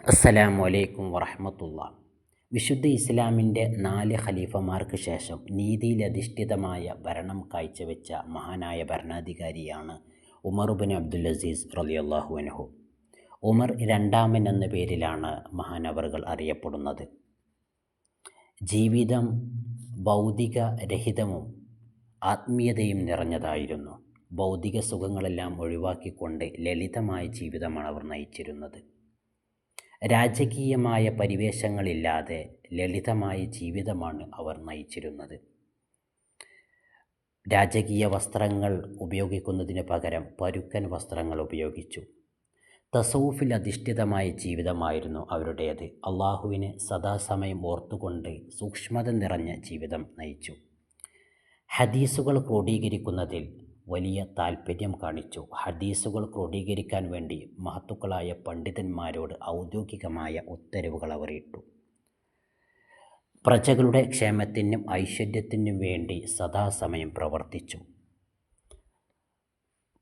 അസ്സലാമു അലൈക്കും വറഹ്മത്തുള്ളാ. വിശുദ്ധ ഇസ്ലാമിൻ്റെ 4 ഖലീഫമാർക്ക് ശേഷം നീതിയിലധിഷ്ഠിതമായ ഭരണം കാഴ്ചവെച്ച മഹാനായ ഭരണാധികാരിയാണ് ഉമർ ബിൻ അബ്ദുൽ അസീസ് റളിയല്ലാഹു അൻഹു. ഉമർ രണ്ടാമൻ എന്ന പേരിലാണ് മഹാനവറുകൾ അറിയപ്പെടുന്നത്. ജീവിതം ഭൗതിക രഹിതവും ആത്മീയതയും നിറഞ്ഞതായിരുന്നു. ഭൗതിക സുഖങ്ങളെല്ലാം ഒഴിവാക്കിക്കൊണ്ട് ലളിതമായ ജീവിതമാണ് അവർ നയിച്ചിരുന്നത്. രാജകീയമായ പരിവേഷങ്ങളില്ലാതെ ലളിതമായ ജീവിതമാണ് അവർ നയിച്ചിരുന്നത്. രാജകീയ വസ്ത്രങ്ങൾ ഉപയോഗിക്കുന്നതിന് പകരം പരുക്കൻ വസ്ത്രങ്ങൾ ഉപയോഗിച്ചു. തസവുഫിൽ അധിഷ്ഠിതമായ ജീവിതമായിരുന്നു അവരുടേത്. അള്ളാഹുവിനെ സദാസമയം ഓർത്തുകൊണ്ട് സൂക്ഷ്മത നിറഞ്ഞ ജീവിതം നയിച്ചു. ഹദീസുകൾ ക്രോഡീകരിക്കുന്നതിൽ വലിയ താൽപ്പര്യം കാണിച്ചു. ഹദീസുകൾ ക്രോഡീകരിക്കാൻ വേണ്ടി മഹത്തുക്കളായ പണ്ഡിതന്മാരോട് ഔദ്യോഗികമായ ഉത്തരവുകൾ അവർ ഇട്ടു. പ്രജകളുടെ ക്ഷേമത്തിനും ഐശ്വര്യത്തിനും വേണ്ടി സദാസമയം പ്രവർത്തിച്ചു.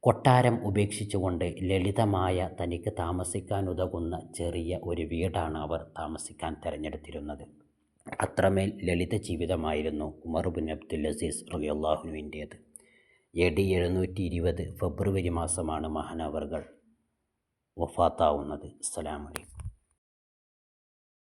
കൊട്ടാരം ഉപേക്ഷിച്ചുകൊണ്ട് ലളിതമായ തനിക്ക് താമസിക്കാനുതകുന്ന ചെറിയ ഒരു വീടാണ് അവർ താമസിക്കാൻ തിരഞ്ഞെടുത്തിരുന്നത്. അത്രമേൽ ലളിത ജീവിതമായിരുന്നു ഉമർ ബിൻ അബ്ദുൽ അസീസ് റളിയല്ലാഹുവിൻ്റേത്. AD 720 ഫെബ്രുവരി മാസമാണ് മഹാനവറുകൾ വഫാത്താവുന്നത്. അസ്സലാമു അലൈക്കും.